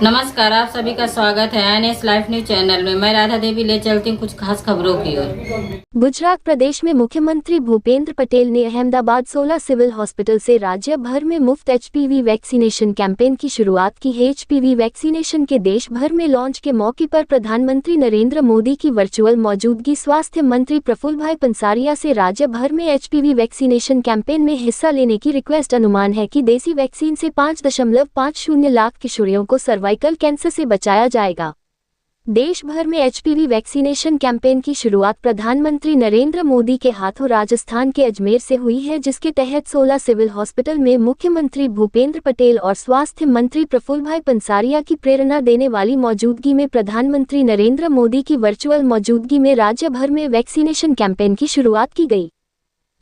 नमस्कार, आप सभी का स्वागत है एनएस लाइव न्यूज चैनल में। मैं राधा देवी ले चलती हूँ कुछ खास खबरों की ओर। गुजरात प्रदेश में मुख्यमंत्री भूपेंद्र पटेल ने अहमदाबाद 16 सिविल हॉस्पिटल से राज्य भर में मुफ्त एचपीवी वैक्सीनेशन कैंपेन की शुरुआत की है। एचपीवी वैक्सीनेशन के देश भर में लॉन्च के मौके पर प्रधानमंत्री नरेंद्र मोदी की वर्चुअल मौजूदगी स्वास्थ्य मंत्री प्रफुल्ल पंसारिया से राज्य भर में एचपीवी वैक्सीनेशन कैंपेन में हिस्सा लेने की रिक्वेस्ट। अनुमान है कि देसी वैक्सीन से 5.50 लाख किशोरियों को सर्वाइकल कैंसर से बचाया जाएगा। देश भर में एचपीवी वैक्सीनेशन कैंपेन की शुरुआत प्रधानमंत्री नरेंद्र मोदी के हाथों राजस्थान के अजमेर से हुई है, जिसके तहत 16 सिविल हॉस्पिटल में मुख्यमंत्री भूपेंद्र पटेल और स्वास्थ्य मंत्री प्रफुल्ल पंसारिया की प्रेरणा देने वाली मौजूदगी में प्रधानमंत्री नरेंद्र मोदी की वर्चुअल मौजूदगी में राज्य भर में वैक्सीनेशन कैंपेन की शुरुआत की गई।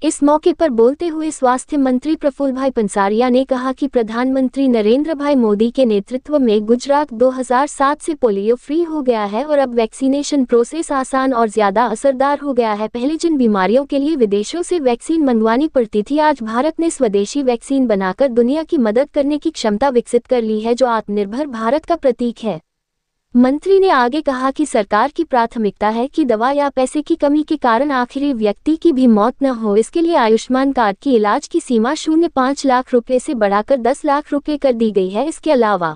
इस मौके पर बोलते हुए स्वास्थ्य मंत्री प्रफुल्ल पंसारिया ने कहा कि प्रधानमंत्री नरेंद्र भाई मोदी के नेतृत्व में गुजरात 2007 से पोलियो फ्री हो गया है और अब वैक्सीनेशन प्रोसेस आसान और ज्यादा असरदार हो गया है। पहले जिन बीमारियों के लिए विदेशों से वैक्सीन मंगवानी पड़ती थी, आज भारत ने स्वदेशी वैक्सीन बनाकर दुनिया की मदद करने की क्षमता विकसित कर ली है, जो आत्मनिर्भर भारत का प्रतीक है। मंत्री ने आगे कहा कि सरकार की प्राथमिकता है कि दवा या पैसे की कमी के कारण आखिरी व्यक्ति की भी मौत न हो। इसके लिए आयुष्मान कार्ड की इलाज की सीमा 0.5 लाख रुपए से बढ़ाकर 10 लाख रुपए कर दी गई है। इसके अलावा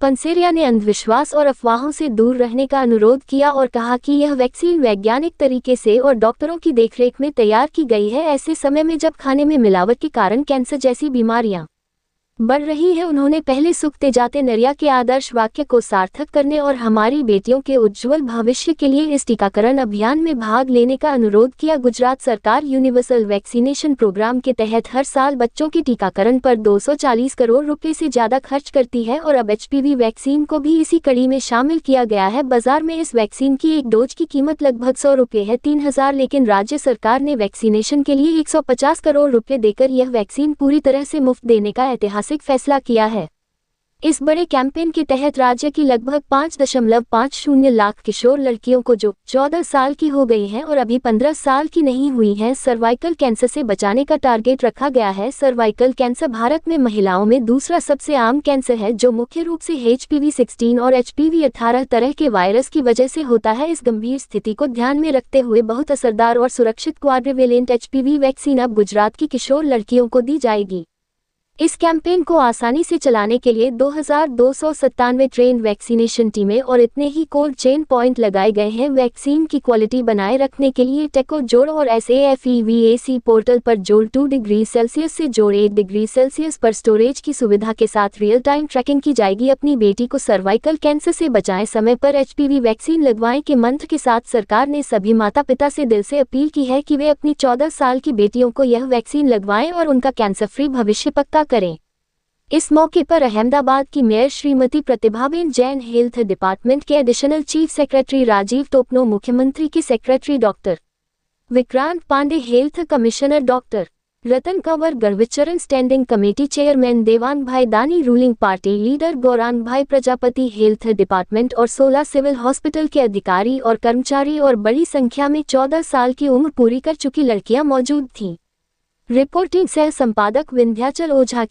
पंसेरिया ने अंधविश्वास और अफवाहों से दूर रहने का अनुरोध किया और कहा कि यह वैक्सीन वैज्ञानिक तरीके से और डॉक्टरों की देखरेख में तैयार की गई है। ऐसे समय में जब खाने में मिलावट के कारण कैंसर जैसी बीमारियां बढ़ रही है, उन्होंने पहले सूखते जाते नरिया के आदर्श वाक्य को सार्थक करने और हमारी बेटियों के उज्जवल भविष्य के लिए इस टीकाकरण अभियान में भाग लेने का अनुरोध किया। गुजरात सरकार यूनिवर्सल वैक्सीनेशन प्रोग्राम के तहत हर साल बच्चों के टीकाकरण पर 240 करोड़ रुपए से ज्यादा खर्च करती है और अब एचपीवी वैक्सीन को भी इसी कड़ी में शामिल किया गया है। बाजार में इस वैक्सीन की एक डोज की कीमत लगभग 100 रुपये है, 3000, लेकिन राज्य सरकार ने वैक्सीनेशन के लिए 150 करोड़ रुपये देकर यह वैक्सीन पूरी तरह से मुफ्त देने का ऐतिहासिक फैसला किया है। इस बड़े कैंपेन के तहत राज्य की लगभग 5.50 लाख किशोर लड़कियों को जो 14 साल की हो गई हैं और अभी 15 साल की नहीं हुई हैं, सर्वाइकल कैंसर से बचाने का टारगेट रखा गया है। सर्वाइकल कैंसर भारत में महिलाओं में दूसरा सबसे आम कैंसर है, जो मुख्य रूप से HPV 16 और HPV 18 तरह के वायरस की वजह से होता है। इस गंभीर स्थिति को ध्यान में रखते हुए बहुत असरदार और सुरक्षित क्वाड्रिवेलेंट HPV वैक्सीन अब गुजरात की किशोर लड़कियों को दी जाएगी। इस कैंपेन को आसानी से चलाने के लिए 2297 ट्रेन वैक्सीनेशन टीमें और इतने ही कोल्ड चेन पॉइंट लगाए गए हैं। वैक्सीन की क्वालिटी बनाए रखने के लिए टेको जोड़ और SAFEVAC पोर्टल पर जोड़ 2 डिग्री सेल्सियस से जोड़ 1 डिग्री सेल्सियस पर स्टोरेज की सुविधा के साथ रियल टाइम ट्रैकिंग की जाएगी। अपनी बेटी को सर्वाइकल कैंसर से बचाएं, समय पर HPV वैक्सीन लगवाएं के मंत्र के साथ सरकार ने सभी माता पिता से दिल से अपील की है कि वे अपनी 14 साल की बेटियों को यह वैक्सीन लगवाएं और उनका कैंसर फ्री भविष्य पक्का करें। इस मौके पर अहमदाबाद की mayor Shrimati Pratibhaben Jain, health department के additional chief secretary Rajiv Topno, मुख्यमंत्री के secretary doctor Vikrant Pandey, health commissioner doctor Ratan Kanwar, गर्विचरण standing committee chairman Devang bhai Dani, ruling party leader Gaurang भाई प्रजापति, हेल्थ डिपार्टमेंट और 16 सिविल हॉस्पिटल के अधिकारी और कर्मचारी और बड़ी संख्या में 14 साल की उम्र पूरी कर चुकी लड़कियां मौजूद थीं। रिपोर्टिंग सह संपादक विंध्याचल ओझा।